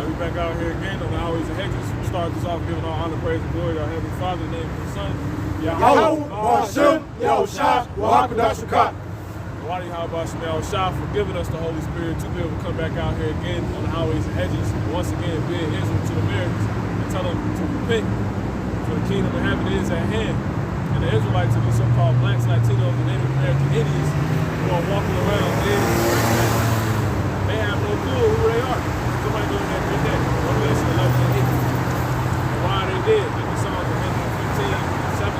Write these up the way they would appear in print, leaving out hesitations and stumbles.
we back out here again on the highways and hedges. We start this off giving all honor, praise, and glory to our Heavenly Father in the name of His Son, Rawchaa, Rawchaa, for giving us the Holy Spirit to be able to come back out here again on the highways and hedges, and once again being Israel to the Americans and tell them to repent, for the kingdom of heaven is at hand. And the Israelites are the so-called blacks, Latinos, and Native American Indians who are walking around they have no clue who they are. Somebody go in there and read that. Revelation 11 and 8. And why are they dead? Look at Psalms 115 and 17.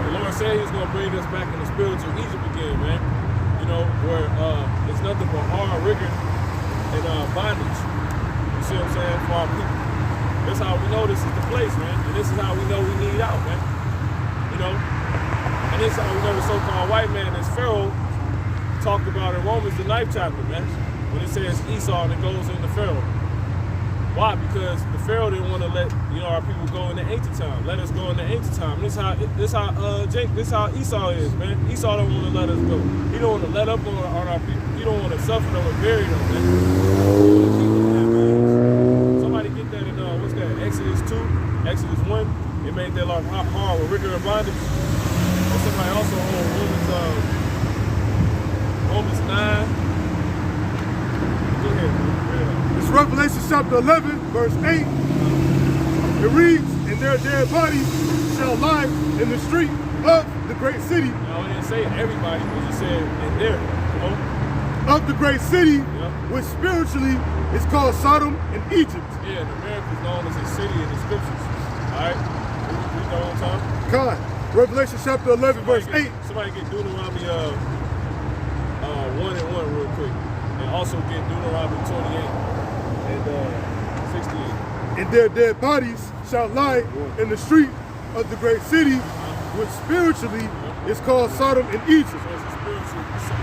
The Lord said He was going to bring us back in the spiritual Egypt again, man. You know, where it's nothing but hard rigor and bondage. You see what I'm saying? For our people. That's how we know this is the place, man. And this is how we know we need out, man. You know? And this is how we know the so-called white man, as Pharaoh talked about in Romans, the 9th chapter, man. When it says Esau and it goes into Pharaoh. Why? Because the Pharaoh didn't want to let, you know, our people go in the ancient time. Let us go in the ancient time. This how Esau is, man. Esau don't want to let us go. He don't want to let up on our people. He don't want to suffer them and bury them, man. Somebody get that in what's that? Exodus 2, Exodus 1. It made their life hard with rigor and bondage. And somebody also hold Romans 9. Go ahead, man. It's Revelation chapter 11, verse 8. It reads, and their dead bodies shall lie in the street of the great city. No, it didn't say everybody, we just said in there. Of the great city, which spiritually is called Sodom and Egypt. Yeah, the America is known as a city in the scriptures. Alright? Read that one time. God. Revelation chapter 11, verse 8. Somebody get Deuteronomy 1 and 1 real quick. And also get Deuteronomy 28 and 68. And their dead bodies shall lie in the street of the great city, which spiritually is called Sodom and Egypt. So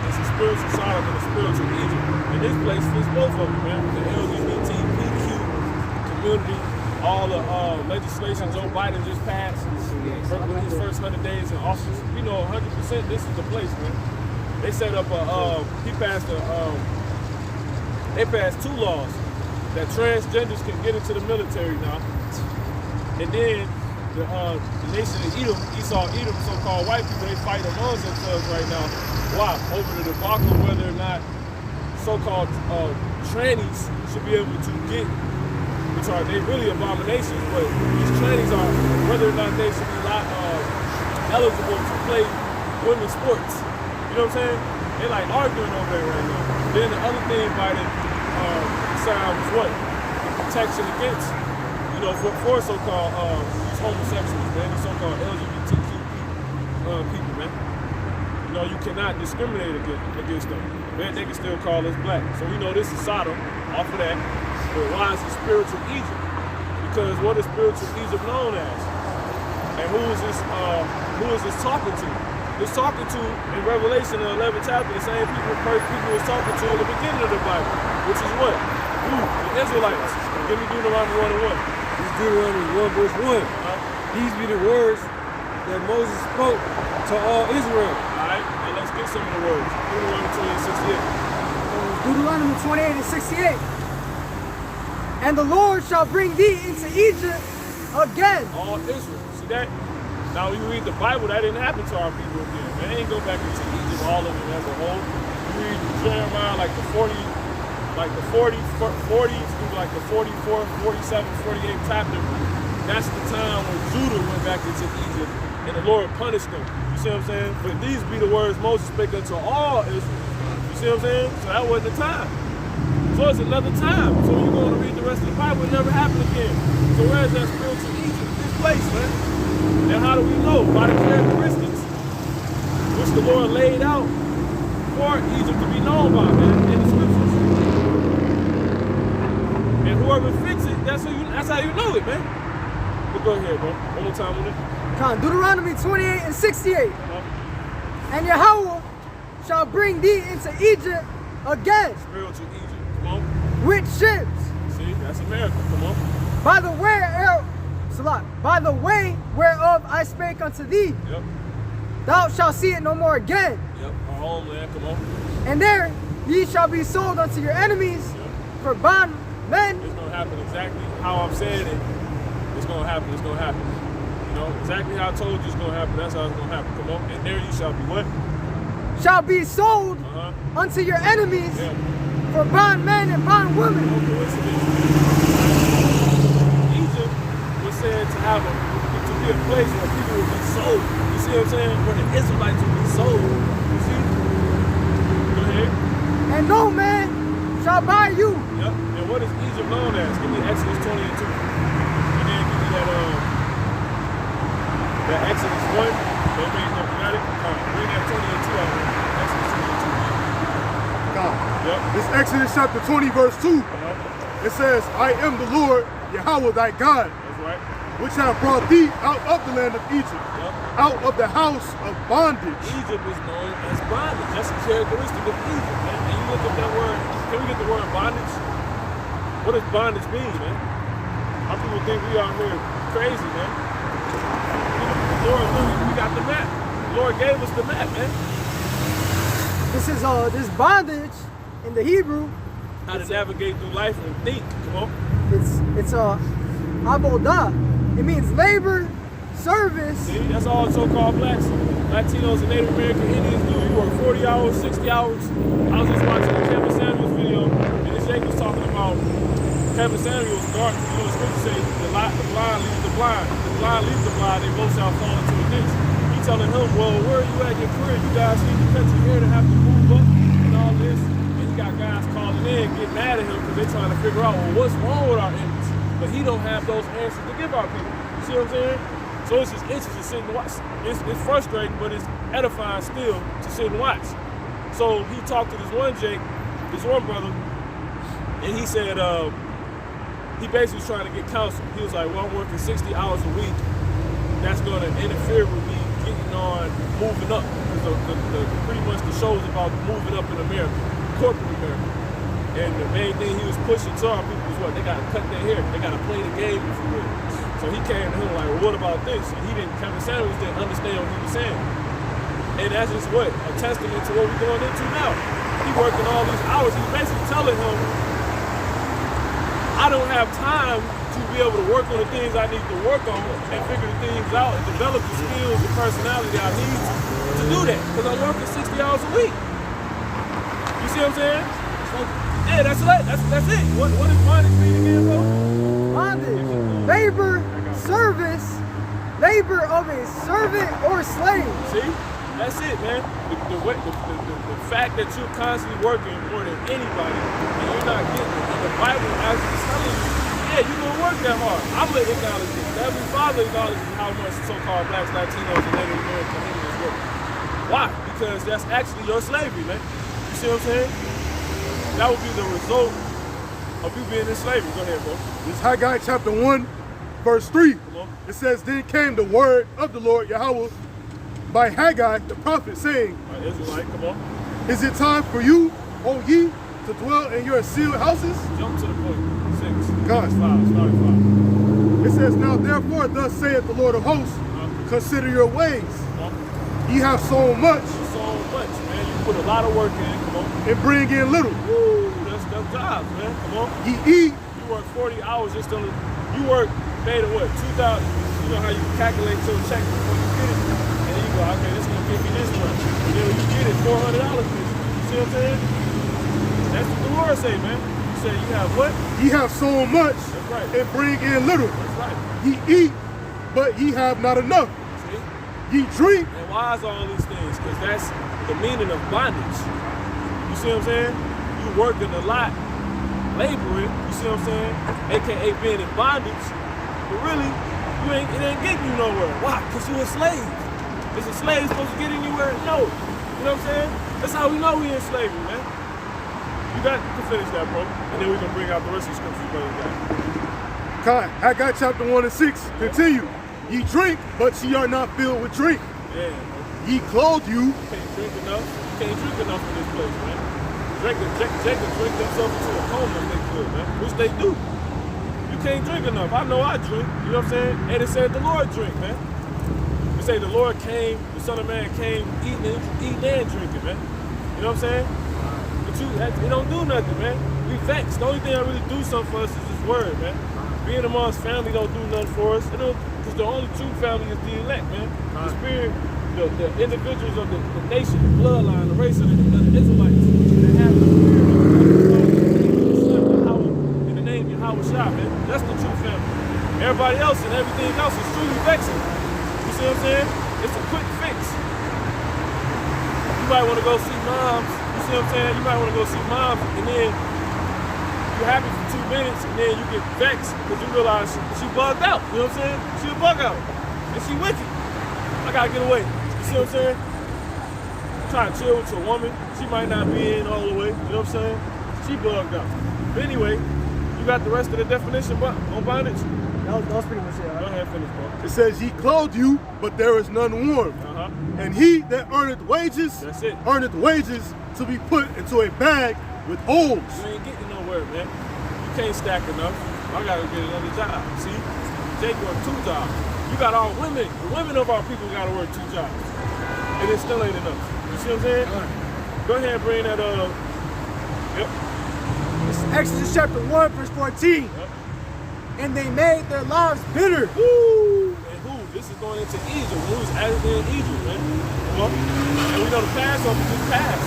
it's a spiritual Sodom and a spiritual Egypt. And this place fits both of them, man. The LGBTQ community, all the legislation Joe Biden just passed with his first 100 days in office. You know, 100% this is the place, man. They set up they passed 2 laws that transgenders can get into the military now. And then the nation of Edom, Esau, Edom, so-called white people, they fight amongst themselves right now. Why? Over the debacle of whether or not so-called trannies should be able to get, which are they really abominations, but these trannies are, whether or not they should be eligible to play women's sports. You know what I'm saying? They like arguing over there right now. Then the other thing Biden signed was what? The protection against, you know, for so-called homosexuals, man, the so-called LGBTQ people, man. You know, you cannot discriminate against them. Man, they can still call us black. So we know this is Sodom off of that. But why is it spiritual Egypt? Because what is spiritual Egypt known as? And who is this talking to? It's talking to, in Revelation, the 11th chapter, the same people was talking to in the beginning of the Bible, which is what? Who? The Israelites. Give me Deuteronomy 1 and 1. It's Deuteronomy 1 verse 1. These be the words that Moses spoke to all Israel. Alright, and let's get some of the words. Deuteronomy 28 and 68. Deuteronomy 28 and 68. And the Lord shall bring thee into Egypt again. All Israel. See that? Now, when you read the Bible, that didn't happen to our people again. They ain't go back into Egypt, all of them as a whole. You read Jeremiah, like the 40s, through like the 44th, 47th, 48th chapter. That's the time when Judah went back into Egypt, and the Lord punished them. You see what I'm saying? But these be the words Moses spake unto all Israel. You see what I'm saying? So that wasn't the time. So it's another time. So when you go to read the rest of the Bible, it never happened again. So where's that spiritual Egypt? This place, man. And how do we know? By the characteristics which the Lord laid out for Egypt to be known by, man, in the scriptures. And whoever fits it, that's how you know it, man. But go ahead, bro. One more time on it. Deuteronomy 28 and 68. And Yahweh shall bring thee into Egypt again. Spiritual Egypt. Come on. With ships. See, that's America. Come on. By the way whereof I spake unto thee. Yep. Thou shalt see it no more again. Yep. homeland, come on. And there ye shall be sold unto your enemies for bondmen. It's gonna happen exactly how I'm saying it. It's gonna happen, it's gonna happen. You know, exactly how I told you it's gonna happen, that's how it's gonna happen. Come on. And there you shall be what? Shall be sold unto your enemies for bondmen and bondwomen. No coincidence. Egypt was said to have to be a place where people would be sold. You see what I'm saying? Where the Israelites would be sold. You see? Go ahead. And no man shall buy you. Yep. And what is Egypt known as? Give me Exodus 20 and 2. And then give me that Exodus 1. You got it? Bring that 20 and 2 out. Exodus 20 and 2. God. Yep. This Exodus chapter 20, verse 2. It says, I am the Lord, Yahweh thy God, That's right. which have brought thee out of the land of Egypt, out of the house of bondage. Egypt is known as bondage. That's a characteristic of Egypt, man. And you look up that word, can we get the word bondage? What does bondage mean, man? Our people think we out here crazy, man. Lord, we got the map. The Lord gave us the map, man. This is this bondage in the Hebrew. How to navigate through life and think. Come on. It's abodah. It means labor, service. See, that's all so-called blacks, Latinos, and Native American Indians do. You work 40 hours, 60 hours. I was just watching the Kevin Samuels video, and this Jake was talking about Kevin Samuels dark. You know, the scripture say the blind leads the blind. The blind leads the blind. They both shall fall into a ditch. He telling him, well, where are you at in your career? You guys need to cut your hair to have to move up and all this. And he got guys calling in, getting mad at him because they're trying to figure out, well, what's wrong with our image? But he don't have those answers to give our people. You see what I'm saying? So it's just interesting to sit and watch. It's frustrating, but it's edifying still to sit and watch. So he talked to this one brother, and he said he basically was trying to get counsel. He was like, well, I'm working 60 hours a week. That's going to interfere with me getting on moving up. Because pretty much the show is about moving up in America, corporate America. And the main thing he was pushing to our people was what? They got to cut their hair. They got to play the game, if you will. So he came to him like, well, what about this? And Kevin Samuels didn't understand what he was saying. And that's just what? A testament to what we're going into now. He working all these hours. He's basically telling him, I don't have time to be able to work on the things I need to work on and figure the things out and develop the skills and personality I need to do that. Because I'm working 60 hours a week. You see what I'm saying? Yeah, that's it. That's it. What does bondage mean again, bro? Bondage, labor, service, labor of a servant or slave. See? That's it, man. The fact that you're constantly working more than anybody and you're not getting it. And the Bible actually telling you, yeah, you're going to work that hard. I'm going to acknowledge this. Heavenly Father acknowledges how much so-called blacks, Latinos, and Native American Indians work. Why? Because that's actually your slavery, man. You see what I'm saying? That would be the result of you being in slavery. Go ahead, bro. This Haggai chapter 1, verse 3. It says, then came the word of the Lord Yahweh by Haggai the prophet, saying, Israelite, come on. is it time for you, O ye, to dwell in your sealed houses? Jump to the point. 6. God. Start 5. It says, now therefore thus saith the Lord of hosts, consider your ways. Ye have sown much. So much, man. You put a lot of work in. Come on. And bring in little. Woo, that's jobs, man. Come on. Ye eat. You work 40 hours just on you work made of what? 2,000. You know how you calculate your check before you get it? And then you go, okay, this is gonna give me this much. And then when you get it, $400 for this. You see what I'm saying? That's what the Lord say, man. You say you have what? Ye have sown much. That's right. And bring in little. That's right. Ye eat, but ye have not enough. See? Ye drink. And why is all these things? Because that's the meaning of bondage. You see what I'm saying? You working a lot, laboring, you see what I'm saying? AKA being in bondage, but really, it ain't getting you nowhere. Why? Because you're a slave. Is a slave supposed to get anywhere? No. You know what I'm saying? That's how we know we in slavery, man. You can finish that, bro. And then we can bring out the rest of the scriptures, brother. Haggai chapter 1 and 6. Continue. Ye drink, but ye are not filled with drink. Yeah, bro. Ye clothe you. You can't drink enough. You can't drink enough in this place, man. Jacob drink themselves into a coma if they could, man. Which they do. You can't drink enough. I know I drink. You know what I'm saying? And it said the Lord drink, man. We say the Lord came, the Son of Man came eating and drinking, man. You know what I'm saying? But it don't do nothing, man. We vexed. The only thing that really do something for us is His word, man. Being amongst family don't do nothing for us. Because the only true family is the elect, man. The spirit, the individuals of the nation, the bloodline, the race of the Israelites that have the spirit of in the name of Rawchaa, man. That's the true family. Everybody else and everything else is truly vexing. You see what I'm saying? It's a quick fix. You might want to go see moms. You see what I'm saying? You might want to go see moms, and then you're happy for 2 minutes, and then you get vexed because you realize she bugged out. You know what I'm saying? She a bug out, and she wicked. I gotta get away. You see what I'm saying? Try to chill with your woman. She might not be in all the way. You know what I'm saying? She bugged out. But anyway, you got the rest of the definition on bondage? That was pretty much it. Go ahead, finish, bro. It says, He clothed you, but there is none warm. And he that earneth wages, That's it. earneth wages to be put into a bag with holes. You ain't getting nowhere, man. You can't stack enough. I gotta get another job. See? Jake worked 2 jobs. You got all women. The women of our people gotta work 2 jobs. And it still ain't enough. You see what I'm saying? Go ahead and bring that Yep. This is Exodus chapter 1, verse 14. Yep. And they made their lives bitter. Woo! And who? This is going into Egypt. Who's added in Egypt, man? Well, and we know the Passover just passed.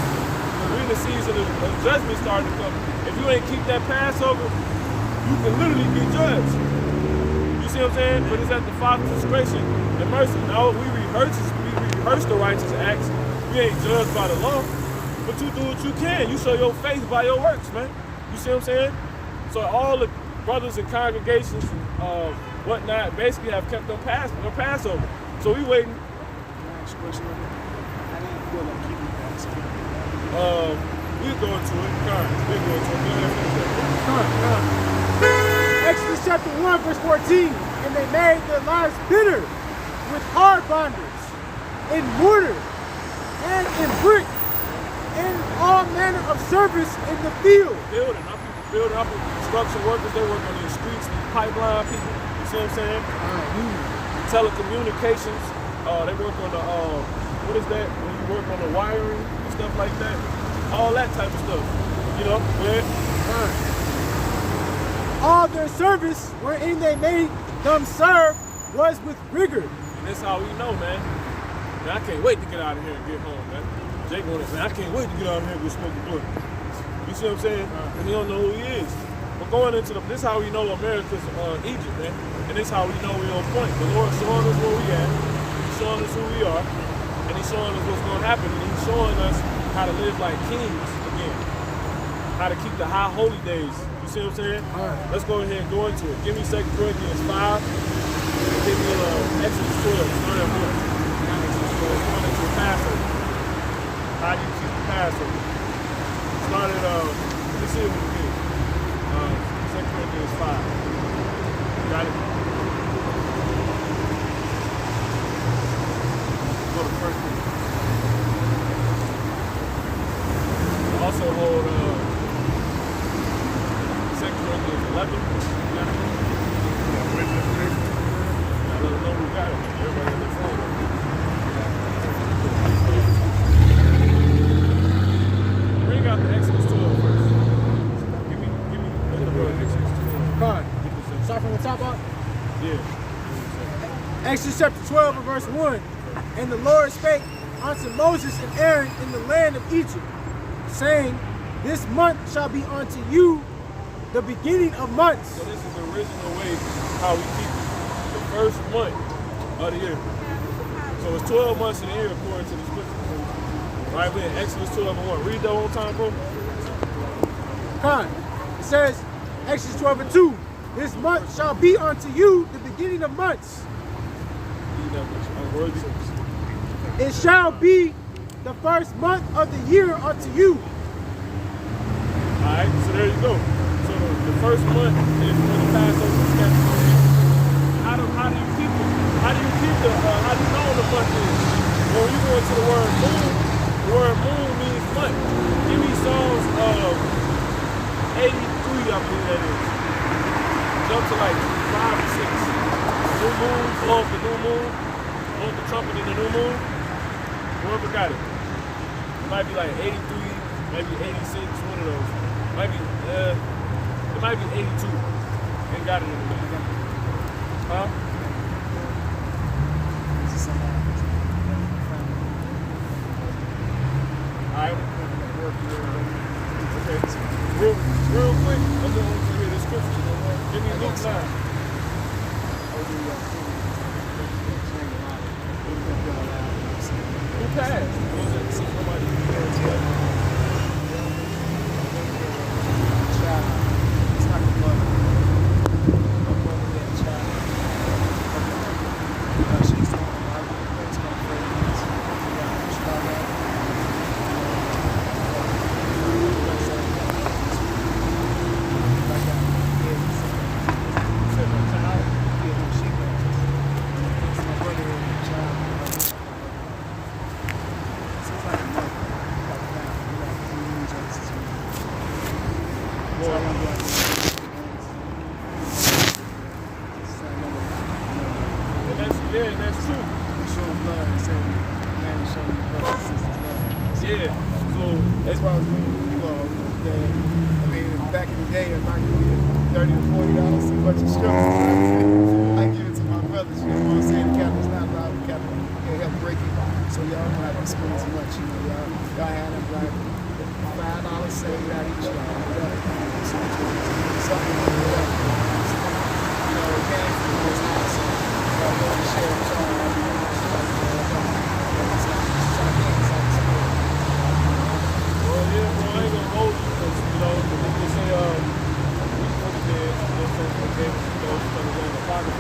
We're in the season of judgment starting to come. If you ain't keep that Passover, you can literally be judged. You see what I'm saying? But it's at the Father's discretion and mercy. No, we rehearse the righteous acts. We ain't judged by the law. But you do what you can. You show your faith by your works, man. You see what I'm saying? So all the brothers and congregations, whatnot, basically have kept them Passover. So we waiting. We'll go into it. Exodus chapter 1, verse 14. And they made their lives bitter with hard bondage, in mortar, and in brick, and all manner of service in the field. Building, our people building, our construction workers, they work on these streets, these pipeline people, you see what I'm saying? Telecommunications, they work on the, what is that? When you work on the wiring and stuff like that. All that type of stuff, you know? All their service wherein they made them serve was with rigor. And that's how we know, man. Man, I can't wait to get out of here and get home, man. Jake wanted to say, I can't wait to get out of here and go smoke a blunt. You see what I'm saying? And he don't know who he is. But going into this is how we know America's Egypt, man. And this is how we know we're on point. The Lord's showing us where we at. He's showing us who we are. And he's showing us what's going to happen. And he's showing us how to live like kings again. How to keep the high holy days. You see what I'm saying? Let's go ahead and go into it. Give me 2 Corinthians 5. And give me Exodus 12. Start at 1. Exodus 12. Going into Passover. How do you keep the Passover? Start at, let me see what we get. 2 Corinthians 5. Got it? Go to 1 Corinthians. Also hold 2 Corinthians 11. Got it? Let us know who got it. Everybody on their phone. Bring out the Exodus 12 first. Give me, let's go to Exodus 12. Fine. Start from the top up. Yeah. Exodus chapter 12 and verse 1. And the Lord spake unto Moses and Aaron in the land of Egypt, saying, This month shall be unto you the beginning of months. So this is the original way how we keep the first month of the year. So it's 12 months in the year according to the scripture. Right, we're in Exodus 12 and 1. Read that one time, bro. Fine. It says, Exodus 12 and 2. This month shall be unto you the beginning of months. It shall be the first month of the year unto you. Alright, so there you go. So the first month is when the Passover is kept. How do you keep it? How do you know when the month is? When you go into the word moon, the word moon means month. Give me Psalms 83, I believe that is. Jump to like 5 or 6. New moon, off the new moon. blow the trumpet in the new moon. Whoever got it. It might be like 83, maybe 86, one of those. It might be 82. Ain't got it in the moon. Huh? Alright. Okay. Real quick, I just want to hear the scripture. Give me Luke 9. Who passed? Somebody that's true. Yeah. So that's why I was doing I mean, back in the day, if I could get $30 to $40 a bunch of strips, I give it to my brothers. You know what I'm saying? The captain's not allowed to help break it. So y'all don't have to spend as much. You know, y'all had them like $5 saved out each y'all. Something like that. You know, it came from those houses. Y'all go to share with y'all. Well, yeah, bro, I ain't gonna hold you because, you know, they say, we put it there, you know, okay, you know, it's gonna go in the pocket.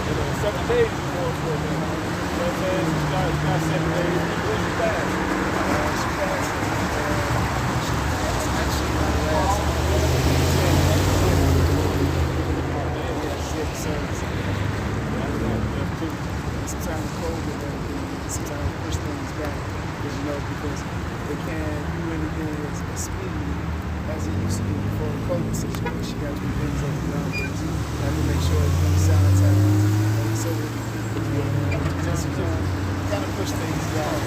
You know, 7 days is more important, man. You know what I'm saying? You got 7 days, where's your fast? She passed. Actually, my last sometimes cold and everything, sometimes push things back, because you know, because they can't do anything as speedy as it used to be before the COVID situation. You got to do things over the numbers. You have to make sure everything's sanitized. So just kind of push things back.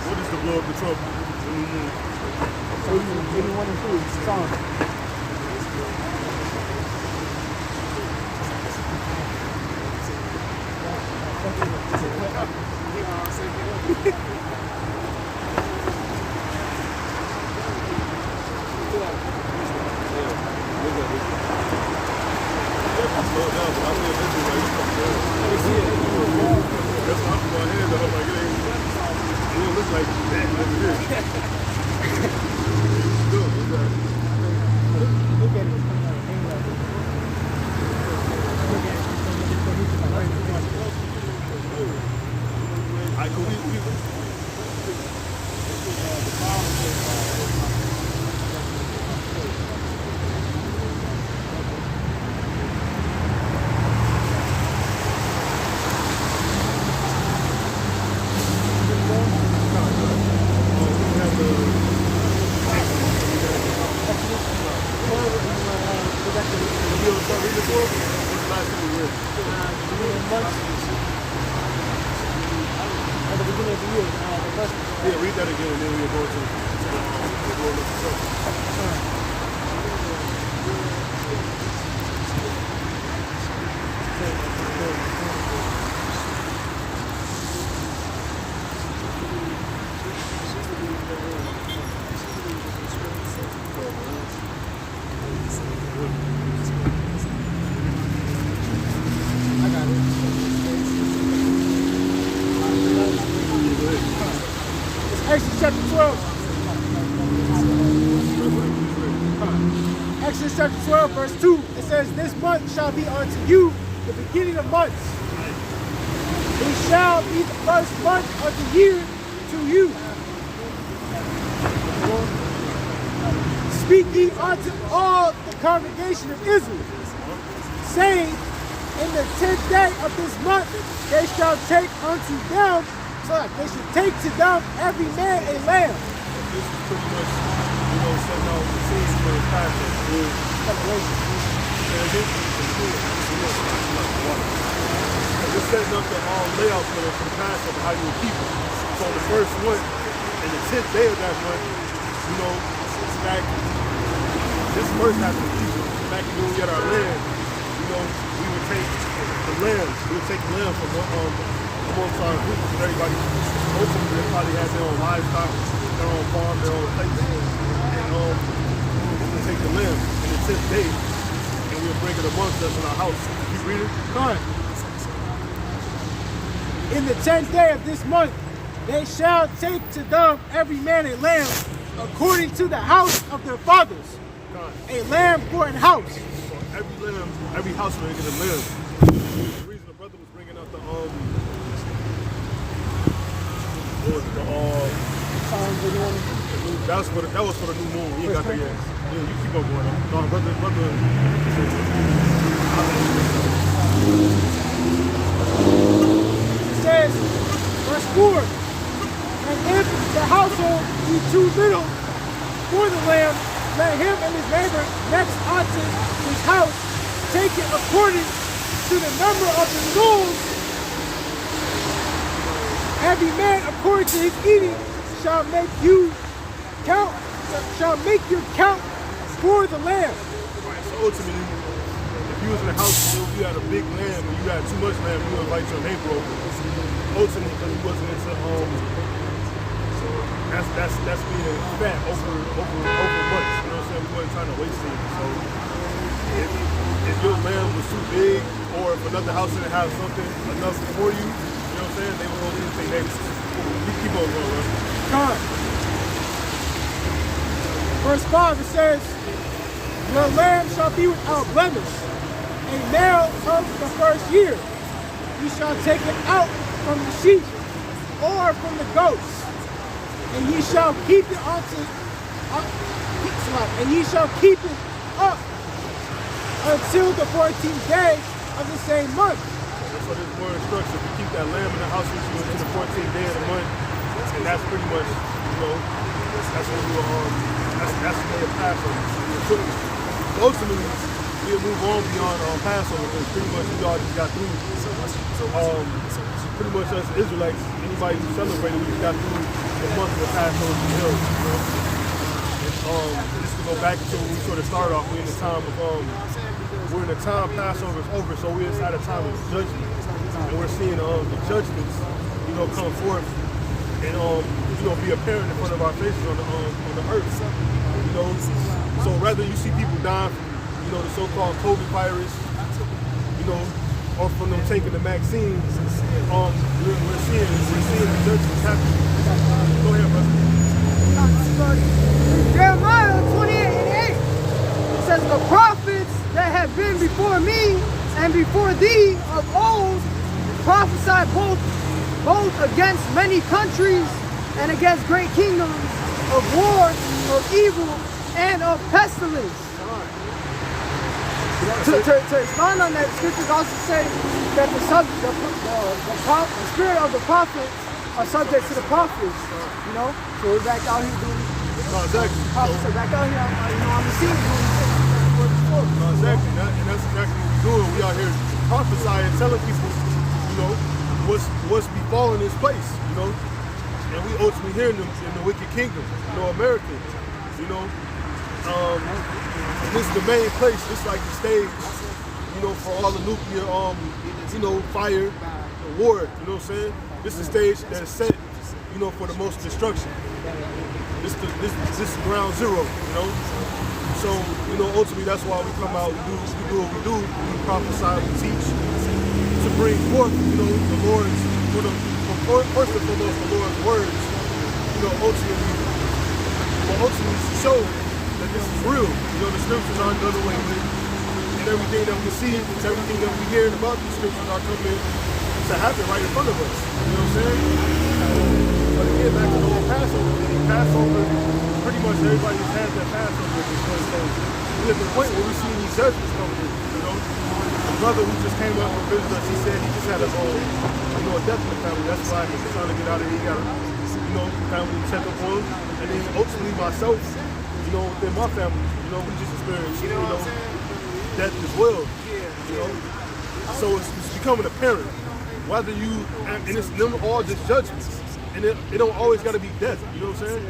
What is the blow of the trumpet? Anyone includes song. Yeah, read that again and then we'll go to the blow of the trumpet. Exodus chapter 12. Exodus chapter 12, verse 2. It says, "This month shall be unto you the beginning of months. It shall be the first month of the year to you. Speak ye unto all the congregation of Israel, saying, in the 10th day of this month they shall take unto them, they should take to them every man a lamb. This is pretty much, setting out the scene for the Passover. It's setting up the layout for the Passover, how you will keep it. So the first one, and the 10th day of that month, back, this first has to keep it. Back when we get our land, we would take the lamb. We would take the lamb from amongst our group, because everybody, most of them probably had their own livestock, their own farm, their own place. And we would take the lamb in the 10th day, and we would bring it amongst us in our house. Keep reading? Correct. In the 10th day of this month, they shall take to them every man a lamb, according to the house of their fathers. A lamb for an house. So every house will get a lamb. The reason the brother was bringing up the that was for the new moon. You ain't got there yet. Yeah, you keep on going up. No, brother. It says, verse 4, and if the household be too little for the lamb, let him and his neighbor next unto his house take it according to the number of the souls. Every man according to his eating shall make your count for the lamb. Right, so ultimately, if you was in a house and you had a big lamb and you had too much lamb, you would invite your neighbor over. Ultimately, because he wasn't into that's being fat over much. You know what I'm saying? We wasn't trying to waste it. So if your lamb was too big, or if another house didn't have something enough for you, you know what I'm saying? They would go in and say, neighbors. You keep on going, bro. God. Verse 5, it says, your lamb shall be without blemish, a male of the first year. You shall take it out from the sheep or from the goats, and ye shall keep it up until the 14th day of the same month. So there's more instruction to keep that lamb in the house with you until the 14th day of the month, and that's pretty much, that's what that's the day of Passover. Ultimately, we'll move on beyond Passover, because pretty much we all just got through. Pretty much us Israelites, anybody who celebrated, we just got through the month of the Passover hill. Just to go back to when we sort of started off, we're in the time Passover is over, so we're inside a time of judgment, and we're seeing the judgments, come forth and be apparent in front of our faces on the earth. So rather you see people dying from the so-called COVID virus, or from them taking the vaccines, we're seeing the judgments happening. Go ahead, brother. Jeremiah 28:8. It says, the prophets that have been before me and before thee of old prophesied both against many countries and against great kingdoms, of war, of evil, and of pestilence. To expand on that, scriptures also say that the spirit of the prophets are subject to the prophets, So we're back out here doing exactly. prophets are back out here, on the scene doing exactly. And that's exactly what we're doing. We out here prophesying, telling people, what's befalling this place, And we ultimately hearing them in the wicked kingdom, America, And this is the main place, this is like the stage, for all the nuclear, fire, the war, you know what I'm saying? This is the stage that is set, for the most destruction. This is ground zero, So, ultimately that's why we come out, we do what we do, we prophesy, we teach, to bring forth, the Lord's, first and foremost, the Lord's words, ultimately to show that this is real. The scriptures aren't done away with, and and everything that we see, everything that we hear about these scriptures are coming to happen right in front of us. You know what I'm saying? But again, back to the whole Passover thing. Passover, pretty much everybody has had their Passover because we're at the point where we're seeing these judgments coming in. You know, the brother who just came up and visited us, he said he just had a death in the family. That's why he's trying to get out of here. He got family check up on him. And then ultimately myself, within my family, we just experienced, death as well. So it's becoming apparent. Whether you, and it's them all just judgments. And it don't always got to be death, you know what I'm saying?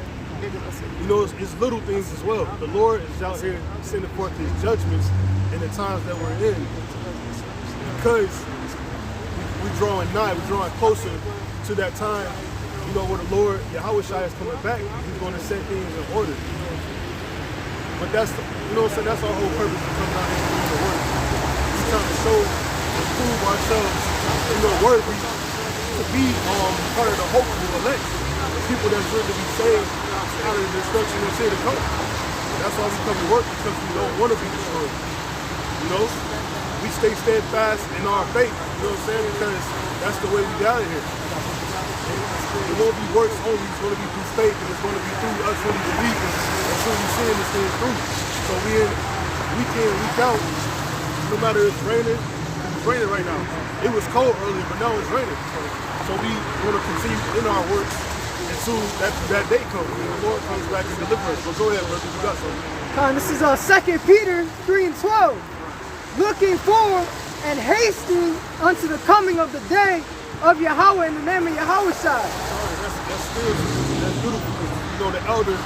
It's little things as well. The Lord is out here sending forth His judgments in the times that we're in. Because we're drawing nigh, we're drawing closer to that time, where the Lord, Yahweh is coming back. He's going to set things in order. But that's, that's our whole purpose of coming out here and doing the work. We're trying to show and prove ourselves, worthy to be part of the hopeful elect, the people that's ready to be saved out of the destruction that's here to come. That's why we come to work, because we don't want to be destroyed. We stay steadfast in our faith, because that's the way we got here. It won't be works only, it's going to be through faith, and it's going to be through us really believing and truly seeing this thing through. So week in, week out, no matter if it's raining right now. It was cold earlier, but now it's raining. So we want to continue in our works until that day comes, and the Lord comes back and delivers us. But go ahead, brother, you got something. This is 2 Peter 3:12. Looking forward and hasting unto the coming of the day of Yahweh in the name of Yahweh. That's beautiful. The elder,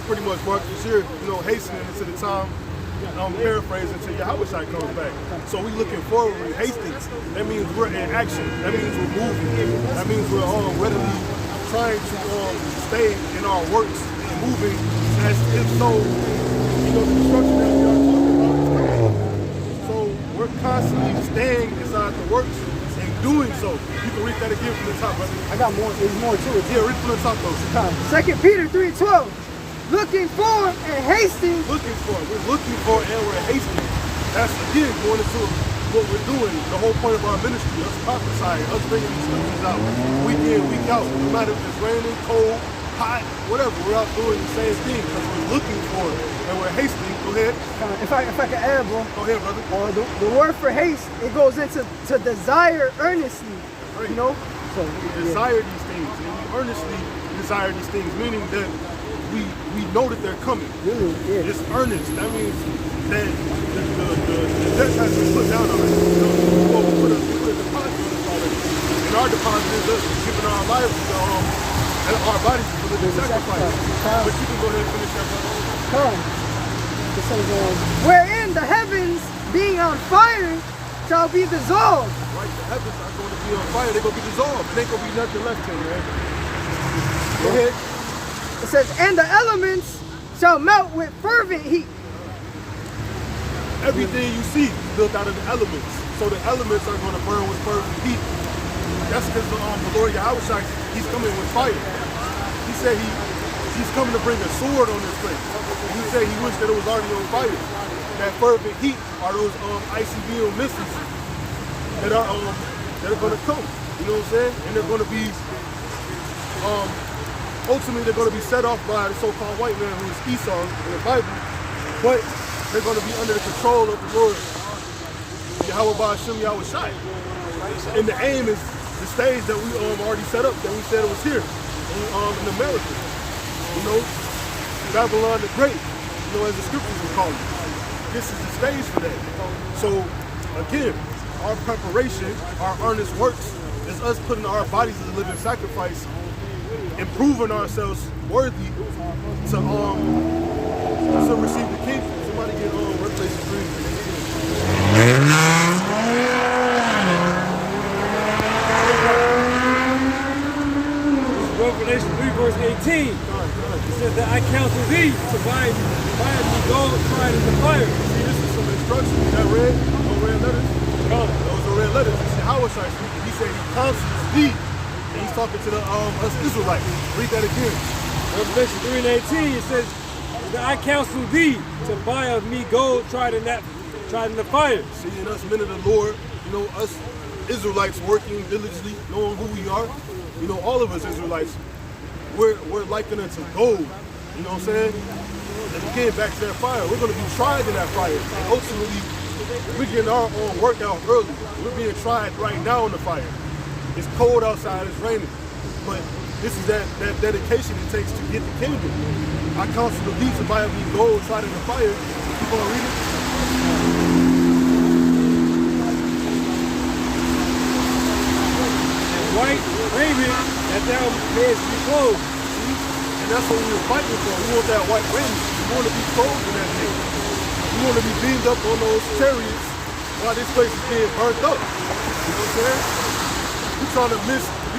pretty much marked this year, hastening into the time, paraphrasing until Yahweh comes back. So we looking forward with hastings. That means we're in action. That means we're moving. That means we're readily trying to stay in our works and moving as if so, the destruction that we are talking about is coming. So we're constantly staying inside the works and doing so. You can read that again from the top, brother. I got more. There's more to it. Yeah, read from the top though. 2 Peter 3:12. Looking for and hasting. Looking for. We're looking for and we're hasting. That's again going into what we're doing. The whole point of our ministry, us prophesying, us bringing these scriptures out week in, week out. No matter if it's raining, cold, hot, whatever, we're out doing the same thing because we're looking for it and we're hasting. Go ahead. If I can add, bro. Go ahead, brother. The word for haste, it goes into to desire earnestly. Right. So we desire these things, and we earnestly desire these things, meaning that we know that they're coming. Really, yeah. It's earnest. That means that the debt has been put down already. We put a deposit on this already. And our deposit is us giving our lives and our bodies for the sacrifice. But you can go ahead and finish that, brother. Wherein the heavens being on fire shall be dissolved. Right, the heavens are going to be on fire. They're going to be dissolved. There ain't going to be nothing left here, man. Go ahead. It says, and the elements shall melt with fervent heat. Everything you see is built out of the elements. So the elements are going to burn with fervent heat. That's because the Lord Yahweh, He's coming with fire. He said He's coming to bring a sword on this place. And He said He wished that it was already on fire. That fervent heat are those ICBM missiles that are going to come. You know what I'm saying? And they're going to be ultimately, they're going to be set off by the so-called white man who is Esau in the Bible, but they're going to be under the control of the Lord, Yahweh Ba'ashem Yahweh Shai. And the aim is the stage that we already set up, that we said it was here in America. Babylon the Great, as the scriptures would call it. This is the stage for that. So, again, our preparation, our earnest works, is us putting our bodies as a living sacrifice, improving ourselves worthy to receive the kingdom. Somebody get workplace free. Revelation 3 verse 18. It says that I counsel thee to buy me gold tried in the fire. See, this is some instructions. Is that red? No red letters? Those are red letters. This is Yahweh speaking. He said he counsels thee. And he's talking to us Israelites. Read that again. Revelation 3 and 18, it says, that I counsel thee to buy of me gold tried in the fire. Seeing us men of the Lord, you know, us Israelites working diligently, knowing who we are, you know, all of us Israelites, we're likened unto gold. You know what I'm saying? And again, back to that fire, we're going to be tried in that fire. And ultimately, we're getting our own workout early. We're being tried right now in the fire. It's cold outside, it's raining. But this is that dedication it takes to get the kingdom. I counsel the thee to buy of me gold tried in the fire. Keep on reading. And white raiment that thou mayest be clothed. And that's what we were fighting for. We want that white raiment. We want to be clothed in that thing. We want to be beamed up on those chariots while this place is being burnt up. You know what I'm saying? We're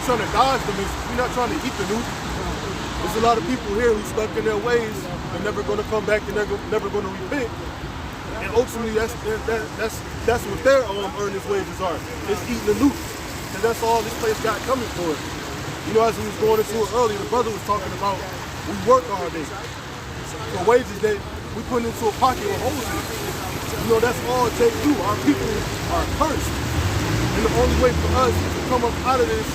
trying to dodge the mist. We're not trying to eat the loot. There's a lot of people here who stuck in their ways. They're never going to come back. They're never going to repent. And ultimately, that's what their earnest wages are. It's eating the loot. And that's all this place got coming for it. You know, as we was going into it earlier, the brother was talking about we work all day for wages that we put into a pocket with holes in it. You know, that's all it takes to do. Our people are cursed. And the only way for us to come up out of these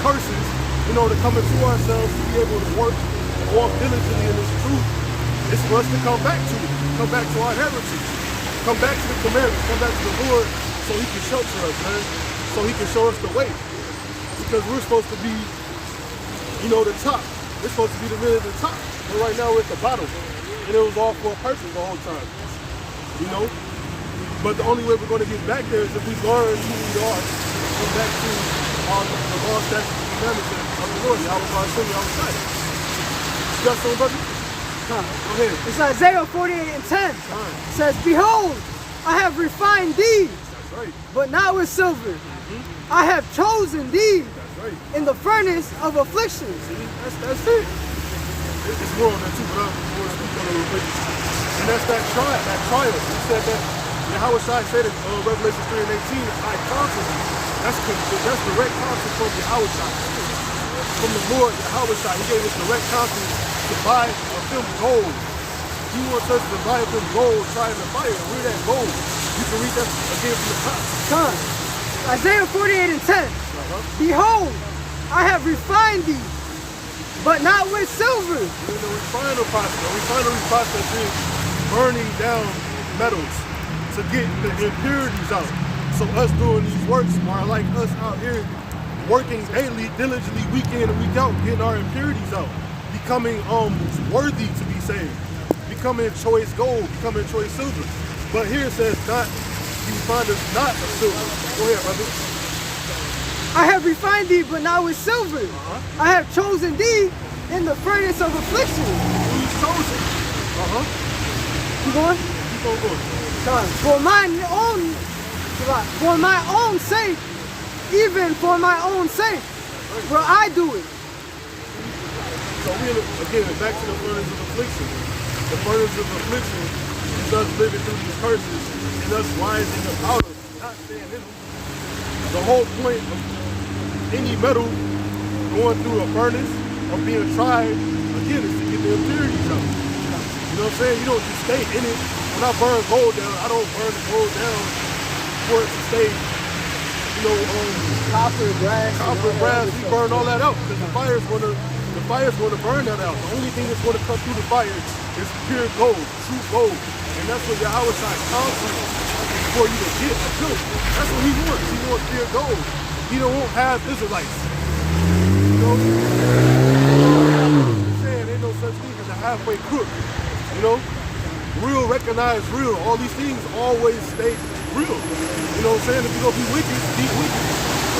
curses, you know, to come into ourselves, to be able to work and walk diligently in this truth, is for us to come back to it, come back to our heritage, come back to the commandments, come back to the Lord so he can shelter us, man, so he can show us the way. Because we're supposed to be, you know, the top. We're supposed to be the men at the top. But right now we're at the bottom. And it was all for a purpose the whole time. You know? But the only way we're going to get back there is if we learn who we are, come back to the law, statutes, and commandments of the Lord. You got something, brother? Go ahead. It's Isaiah 48:10. It says, behold, I have refined thee, That's right. but not with silver. I have chosen thee That's right. in the furnace of afflictions. That's it. It's more on that too, but I'm going to speak on it real quick. And that's that trial. He said that, Yahweh said in Revelation 3:18, I counsel you. That's direct counsel from Yahweh. From the Lord, Yahweh. He gave us direct counsel to buy of him gold. He wants us to buy of him gold, try in the fire, and we're that gold. You can read that again from the top. Son, Isaiah 48:10. Behold, I have refined thee, but not with silver. We're in the refinery process. The refinery process is burning down metals to get the impurities out. So us doing these works are like us out here working daily, diligently, week in and week out, getting our impurities out, becoming worthy to be saved, becoming choice gold, becoming choice silver. But here it says not, you find us not a silver. Go ahead, brother. I have refined thee, but not with silver. I have chosen thee in the furnace of affliction. Who's chosen? Keep going? Keep on going. Son, for my own sake, even for my own sake, will I do it. So we, again, back to the furnace of affliction. The furnace of affliction is us living through these curses and us rising up out of them, not staying in them. The whole point of any metal going through a furnace or being tried, again, is to get the impurities out. You know what I'm saying? You don't just stay in it. When I burn gold down, I don't burn the gold down for it to stay, you know, Copper, brass, we burn all that out because the fire's going to burn that out. The only thing that's going to come through the fire is pure gold, true gold. And that's what Yahweh counsels for you to get. That's what he wants. He wants pure gold. He don't want half Israelites. You know? I'm saying ain't no such thing as a halfway crook. You know? Real recognize real. All these things always stay real. You know what I'm saying? If you're going to be wicked, be wicked.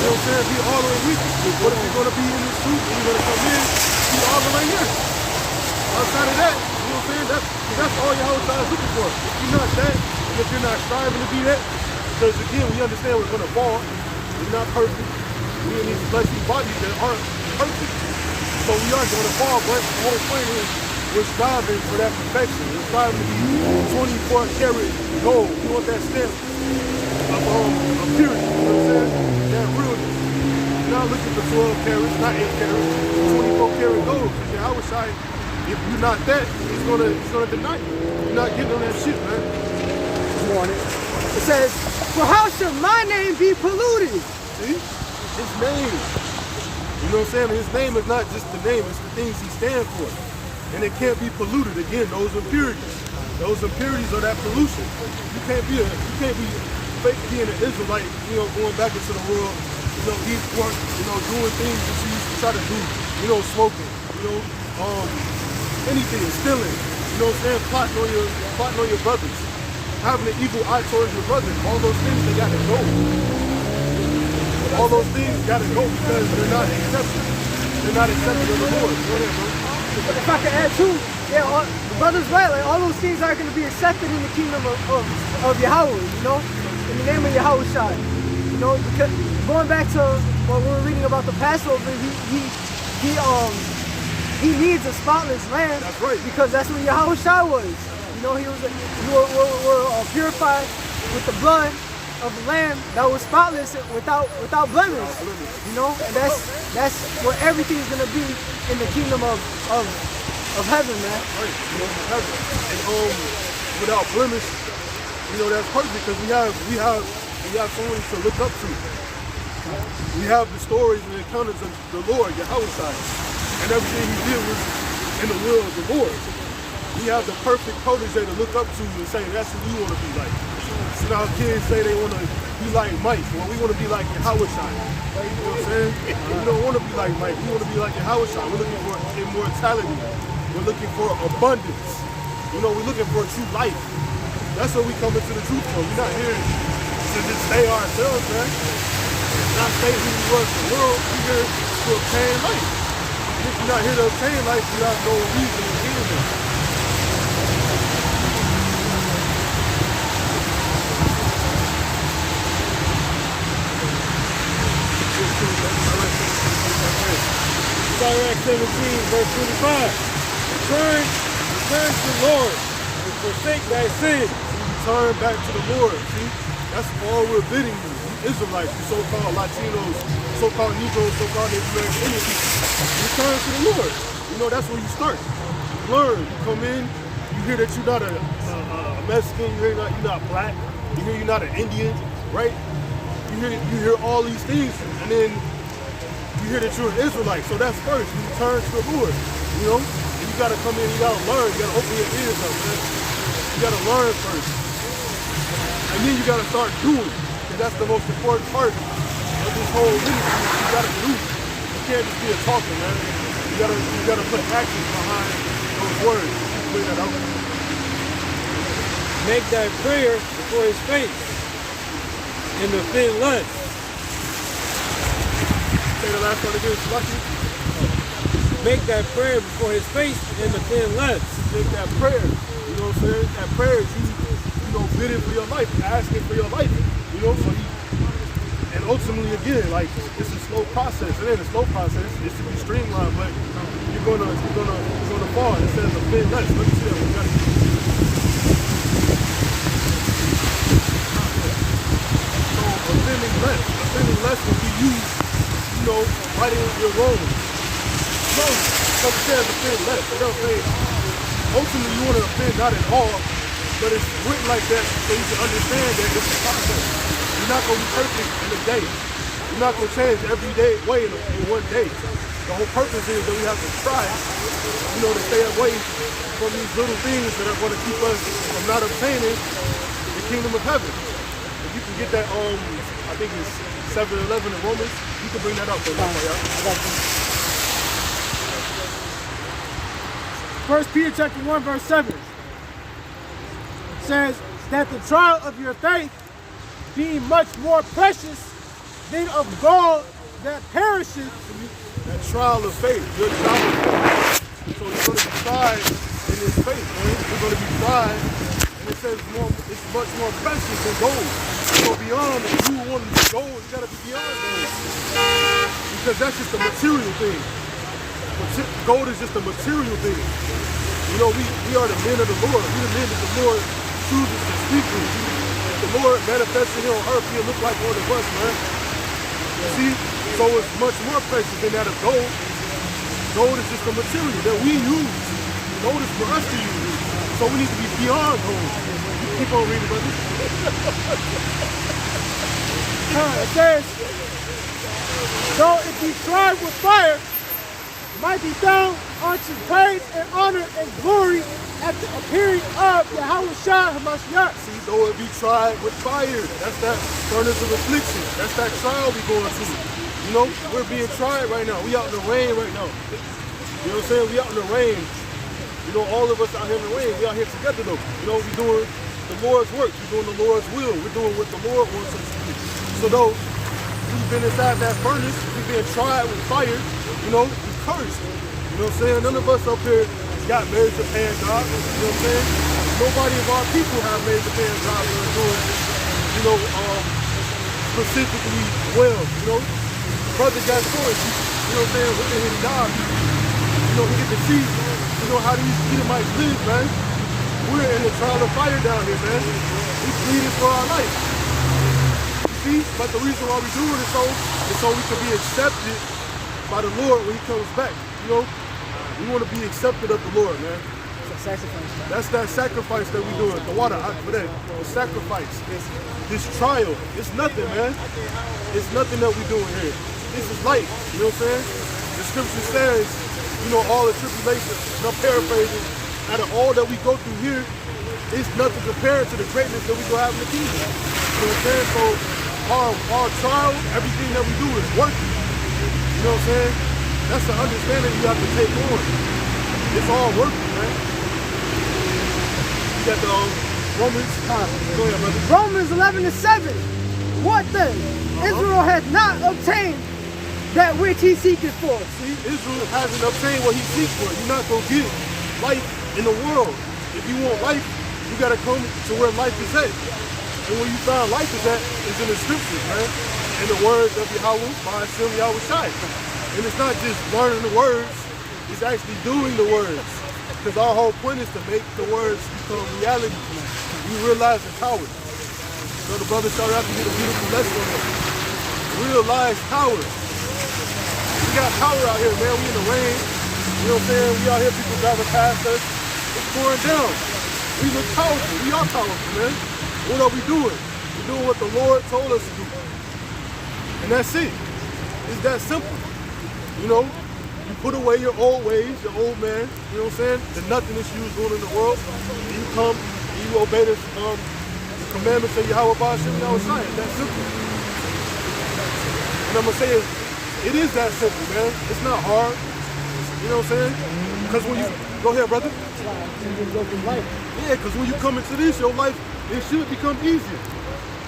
You know what I'm saying? Be all the way wicked. But if you're going to be in this truth and you're going to come in, be all the way here. Outside of that, you know what I'm saying? That's all Yahweh is looking for. If you're not that, and if you're not striving to be that, because again, we understand we're going to fall. We're not perfect. We in these fleshly bodies that aren't perfect. So we are going to fall, but the whole point is we're striving for that perfection. We're striving to be 24 karat gold. We want that stamp of purity. You know what I'm saying? That realness. We're not looking for 12 carats, not 8 carats, 24 karat gold. Because Yahweh if you're not that, he's gonna deny you. You're not getting on that shit, man. It says, for how should my name be polluted? See? His name. You know what I'm saying? His name is not just the name, it's the things he stands for. And it can't be polluted. Again, those impurities. Those impurities are that pollution. You can't be fake being an Israelite, going back into the world, eat pork, doing things that you used to try to do, smoking, anything, stealing, plotting on your brothers, having an evil eye towards your brother. All those things, they gotta go. All those things gotta go because they're not accepted. They're not accepted of the Lord. Go ahead, bro. If I can add too, the brother's right, like all those things are gonna be accepted in the kingdom of Yahweh, in the name of Yahushua. Because going back to what we were reading about the Passover, he needs a spotless lamb. That's right. Because that's what Yahushua was. We were purified with the blood of the lamb that was spotless without blemish. And that's what everything's gonna be in the kingdom of heaven, man. Right. Heaven. And without blemish, that's perfect because we have someone to look up to. We have the stories and encounters of the Lord, Yahushua, and everything he did was in the will of the Lord. We have the perfect protege to look up to and say, that's who we want to be like. How kids say they want to be like Mike. Well, we want to be like Yahushua. You know what I'm saying? We don't want to be like Mike. We want to be like Yahushua. We're looking for immortality. We're looking for abundance. We're looking for true life. That's what we come into the truth for. We're not here to just stay ourselves, man. Not stay who we was in the world. We're here to obtain life. If you're not here to obtain life, you have no reason to be here. Sirach 17, verse 25. Return to the Lord and forsake thy sins. Turn back to the Lord. See, that's all we're bidding you. Israelites, you so-called Latinos, so-called Negroes, so-called Native American Indian people. Return to the Lord. That's where you start. You learn. You come in. You hear that you're not a Mexican. You hear you're not black. You hear you're not an Indian, right? You hear all these things, and then you hear that you're an Israelite. So that's first. You return to the Lord. And you gotta come in. You gotta learn. You gotta open your ears up, man. You gotta learn first, and then you gotta start doing. Because that's the most important part of this whole ministry. You gotta do. You can't just be a talker, man. You gotta put actions behind those words. Bring that out. Make thy prayer before his face in the thin lust. Say the last one again, Lucky. Make that prayer before his face in the thin lust. Make that prayer. You know what I'm saying? That prayer is you bidding for your life, asking for your life. And ultimately, again, like it's a slow process. It ain't a slow process. It should be streamlined, but you're gonna fall. It says a thin lust. Let me see that. So offending less will be used, right in your role. No, because it says offend less. It don't say ultimately you want to offend not at all, but it's written like that so you can understand that it's a process. You're not going to be perfect in a day. You're not going to change every day way in one day. The whole purpose is that we have to try, to stay away from these little things that are going to keep us from not obtaining the kingdom of heaven. If you can get that, I think it's 7:11 in Romans, you can bring that up for y'all. 1 Peter chapter 1, verse 7 says that the trial of your faith being much more precious than of gold that perishes. That trial of faith, your trial of faith. So you're going to be tried in this faith, man. You're going to be tried, and it says it's much more precious than gold. So beyond, if you want to be gold, you got to be beyond gold. Because that's just a material thing. Gold is just a material thing. We are the men of the Lord. We're the men that the Lord chooses to speak to. If the Lord manifested here on earth, he'll look like one of us, man. You see? So it's much more precious than that of gold. Gold is just a material that we use. notice for us to use. So we need to be beyond gold. Keep on reading, brother. It says, so if you try with fire, might be found unto praise and honor and glory at the appearing of Yahushua HaMashiach. See, though it be tried with fire, that's that furnace of affliction. That's that trial we going through. You know, we're being tried right now. We out in the rain right now. You know what I'm saying? We out in the rain. You know, all of us out here in the rain. We out here together though. You know, we doing the Lord's work. We're doing the Lord's will. We're doing what the Lord wants us to do. So though we've been inside that furnace, we've been tried with fire, you know, we cursed. You know what I'm saying? None of us up here got married to paying jobs. You know what I'm saying? Nobody of our people have married to paying jobs that are doing, you know, specifically well. You know, brother got choice. You know what I'm saying? Within his job, you know, he get to see, you know, how these Edomites live, man. We're in the trial of fire down here, man. We pleading for our life. You see? But the reason why we doing it is so we can be accepted by the Lord when he comes back. You know? We want to be accepted of the Lord, man. It's a sacrifice. That's that sacrifice that we doing. The water, for that. The sacrifice. This trial. It's nothing, man. It's nothing that we doing here. This is life. You know what I'm saying? The scripture says, you know, all the tribulations, and I'm paraphrasing, out of all that we go through here, it's nothing compared to the greatness that we go have in the kingdom. You know what I'm saying? So our trial, everything that we do is worth it. You know what I'm saying? That's the understanding you have to take on. It's all worth it, man. You got the Romans. Go ahead, brother. Romans 11:7. What then? Israel has not obtained that which he seeketh for. See, Israel hasn't obtained what he seeks for. You're not going to get life in the world. If you want life, you got to come to where life is at. And where you find life is at is in the scriptures, man. In the words of Yahweh, by Hashem Yahushai. And it's not just learning the words, it's actually doing the words. Because our whole point is to make the words become reality. You realize the power. So the brother started out to get a beautiful lesson on it. Realize power. We got power out here, man. We in the rain. You know what I'm saying? We out here, people driving past us. It's pouring down. We look powerful. We are powerful, man. What are we doing? We're doing what the Lord told us to do. And that's it. It's that simple. You know, you put away your old ways, your old man, you know what I'm saying? The nothingness you was doing in the world. And you come and you obey the commandments of Yahweh by Hashem Yahushai. It's that simple. And I'm going to say it is that simple, man. It's not hard. You know what I'm saying? Because when you, go ahead, brother. Yeah, because when you come into this, your life, it should become easier.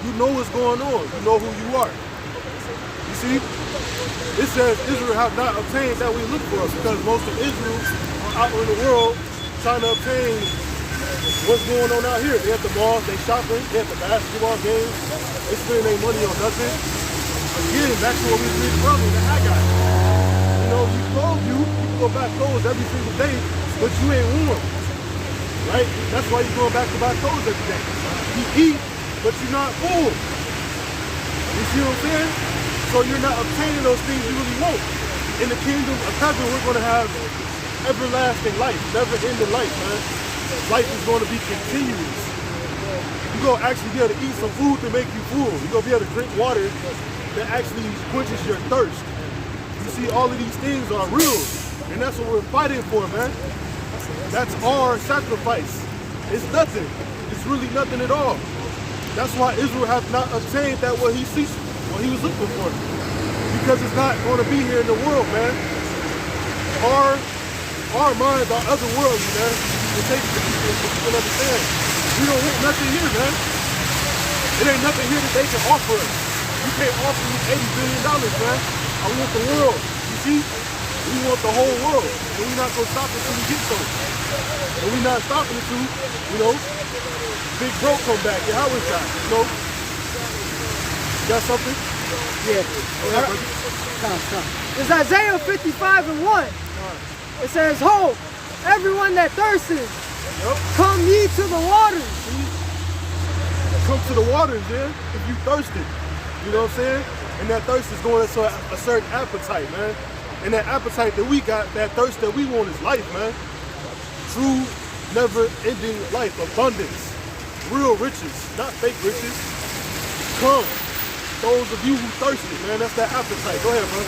You know what's going on. You know who you are. You see? It says Israel have not obtained that we look for because most of Israel are out in the world trying to obtain what's going on out here. They at the malls, they shopping, they at the basketball games, they spending their money on nothing. Again, back to what we read earlier, the Haggai. You know, you can go buy clothes every single day, but you ain't warm. Right? That's why you're going back to buy clothes every day. You eat, but you're not full. You see what I'm saying? So you're not obtaining those things you really want. In the kingdom of heaven, we're going to have everlasting life, never-ending life, man. Life is going to be continuous. You're going to actually be able to eat some food to make you full. You're going to be able to drink water that actually quenches your thirst. You see, all of these things are real, and that's what we're fighting for, man. That's our sacrifice. It's nothing. It's really nothing at all. That's why Israel has not obtained that what he seeks, what he was looking for. Because it's not going to be here in the world, man. Our minds are otherworldly, man. It takes people to understand. We don't want nothing here, man. It ain't nothing here that they can offer us. You can't offer me $80 billion, man. I want the world. You see? We want the whole world. And we're not going to stop until we get so. And we're not stopping until, you know, Big Bro come back. Yeah, how is that? You know? You got something? Yeah. It's Isaiah 55:1. It says, "Ho, everyone that thirsteth, come ye to the waters." Come to the waters, yeah? If you thirsty. You know what I'm saying? And that thirst is going to a certain appetite, man. And that appetite that we got, that thirst that we want is life, man. true, never-ending life, abundance, real riches, not fake riches. Come, those of you who thirsty, man, that's that appetite. Go ahead, bro.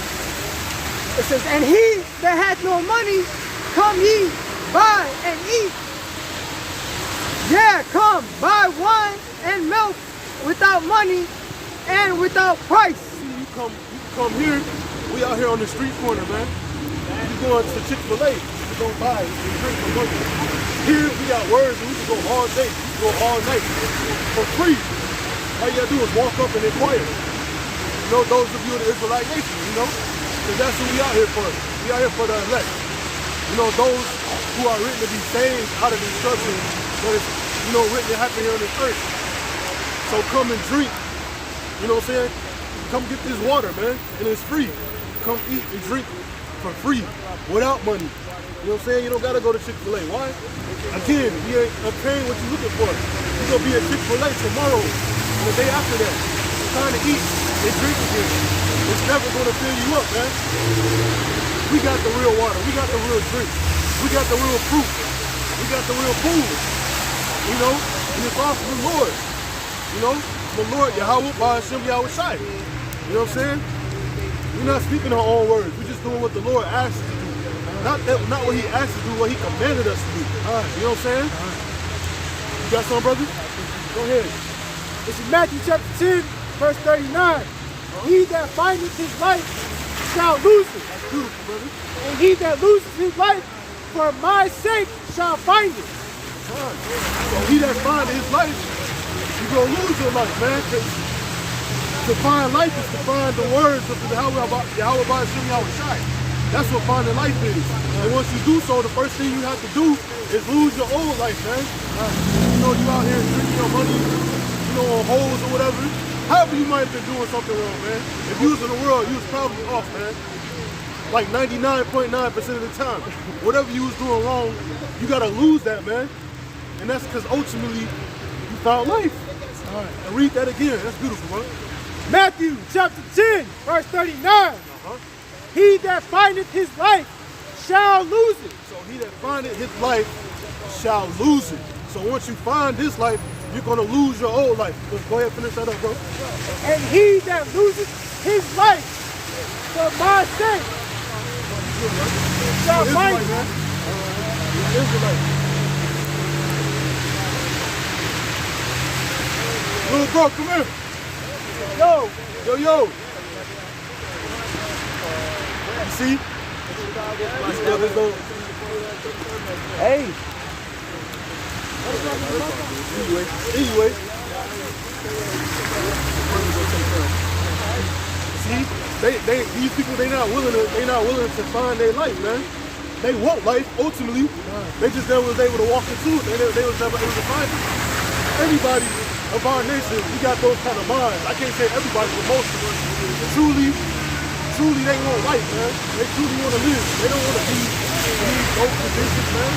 It says, and he that hath no money, come ye, buy and eat. Yeah, come, buy wine and milk without money and without price. See, you come here, we out here on the street corner, man. You going to Chick-fil-A, you go buy and drink for money. Here, we got words and we can go all day, we can go all night for free. All you gotta do is walk up and inquire. You know, those of you in the Israelite nation, you know, because that's who we out here for. We out here for the elect. You know, those who are written to be saved out of destruction, but it's, you know, written to happen here on this earth. So come and drink. You know what I'm saying? Come get this water, man, and it's free. Come eat and drink for free, without money. You know what I'm saying? You don't gotta go to Chick-fil-A. Why? Again, we ain't obtain what you're looking for. You're gonna be at Chick-fil-A tomorrow, and the day after that. It's time to eat and drink again. It's never gonna fill you up, man. We got the real water. We got the real drink. We got the real fruit. We got the real food. You know, and it's all from the Lord. You know, the Lord, Yahweh, by Hashem, Yahweh Shai. You know what I'm saying? We're not speaking our own words. We're just doing what the Lord asked us to do. Not what he asked us to do, what he commanded us to do. You know what I'm saying? You got something, brother? Go ahead. This is Matthew chapter 10, verse 39. He that findeth his life shall lose it. That's beautiful, brother. And he that loses his life for my sake shall find it. So he that finds his life, you're going to lose your life, man. To find life is to find the words of the Yahweh by Hashem Yahweh Shai. That's what finding life is. And once you do so, the first thing you have to do is lose your old life, man. You know, you out here drinking your money, you know, on holes or whatever. However you might have been doing something wrong, man. If you was in the world, you was probably off, man. Like 99.9% of the time. Whatever you was doing wrong, you gotta lose that, man. And that's because ultimately, you found life. All right. And read that again. That's beautiful, man. Matthew chapter 10, verse 39. He that findeth his life shall lose it. So he that findeth his life shall lose it. So once you find this life, you're going to lose your old life. Go ahead, finish that up, bro. And he that loses his life for my sake shall find it. Man. Israelite. Little bro, come here. Yo, Yo. You see? These brothers don't. hey, Anyway. See, these people they not willing to find their life, man. They want life ultimately. They just never was able to walk into it. They was never able to find it. Everybody of our nation, we got those kind of minds. I can't say everybody, but most of us truly they want life, man. They truly want to live. They don't want to be in these low conditions, man.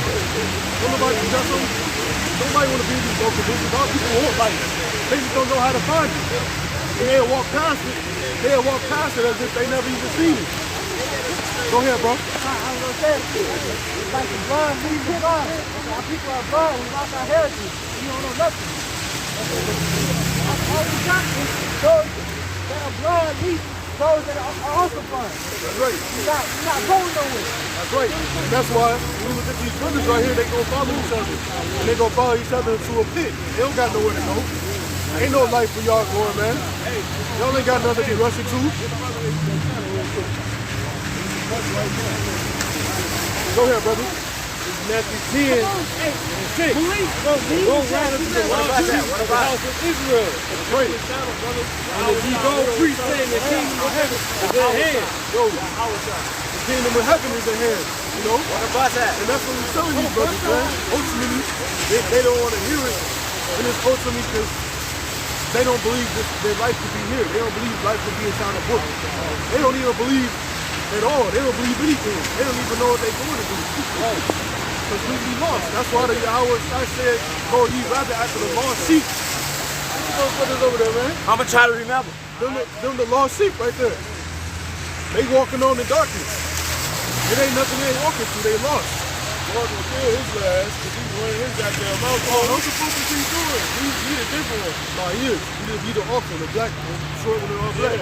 Nobody want to be in these low conditions. All people want life. They just don't know how to find it. And they'll walk past it. They'll walk past it as if they never even seen it. Go ahead, bro. I was gonna say, it's like the blood leaves his arms. Our people are blood, we lost our heritage. We don't know nothing. All we got is those that are blood leaves, those that are also blind. That's right. We're not going nowhere. That's right. And that's why when you look at these brothers right here, they gonna follow each other. And they gonna follow each other into a pit. They don't got nowhere to go. Ain't no life for y'all going, man. Y'all ain't got nothing to be rushing to. Go ahead, brother. Matthew 10 and 6. Go right up to the house of Israel. Right. And if ye go preach, saying the kingdom of heaven is at hand. Yo, the kingdom of heaven is at hand. You know? And that's what we're telling you, brothers, man. Ultimately, they don't want to hear it. And it's ultimately because they don't believe that their life could be here. They don't believe life could be inside a book. They don't even believe at all. They don't believe anything. They don't even know what they're going to do. Completely lost. That's why the Yahweh said, go ye rather after the lost sheep. Those brothers over there, man. I'm gonna try to remember. Them the lost sheep right there. They walking on the darkness. It ain't nothing they ain't walking through. They lost. Lord will kill his last because he's running his goddamn mouth. Oh, what's supposed to be doing? He the different one. Nah, he is. He the awesome, the black one, short one and all black.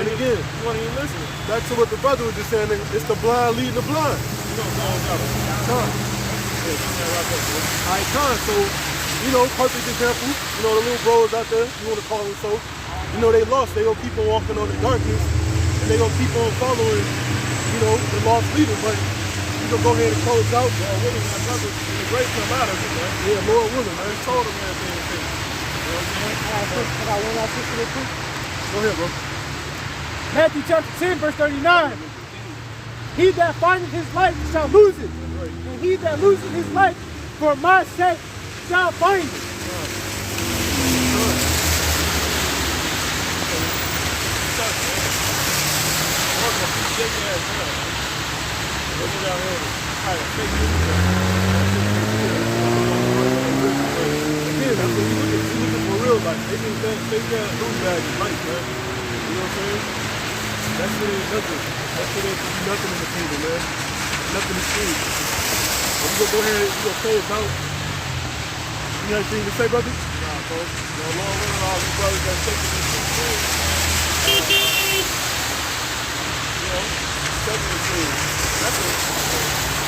And again, You want to even listen? back to what the brother was just saying, it's the blind leading the blind. You know, go on, got it. Con. Yeah, come here, right there, bro. Alright, Con, so, you know, perfect example, you know, the little bros out there, you want to call them so, you know, they lost, they gonna keep on walking on the darkness, and they gonna keep on following, you know, the lost leader, but you gonna go ahead and close out. Well, willing, my brother, the grace come out of it, man. Yeah, Lord willing, man. I told him everything to finish. You know what I'm saying? I got one last scripture real quick. Go ahead, bro. Matthew chapter 10, verse 39. He that findeth his life shall lose it, and he that loseth his life for my sake shall find it. Again, that's what you looking for real life. They can't lose bag in life, man. You know what I'm saying? That shit ain't nothing. That shit ain't nothing in the kingdom, man. Nothing is free. But we gonna go ahead, we gonna close out. You got anything to say, brother? Nah, folks. You know, Lord willing, all you brothers that's taking this shit serious, man. You know, taking it serious. That's it.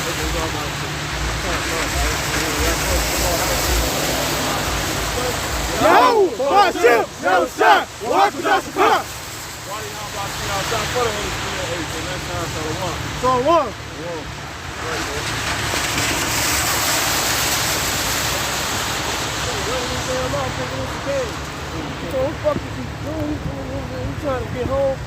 That's what all about shit. Yo, Hashem, no shot, walk without the clock. Why do y'all about to see outside for the Holy Spirit? So next time, Shalom. So one. Right, bro. So who fuck is he doing? He's trying to get home.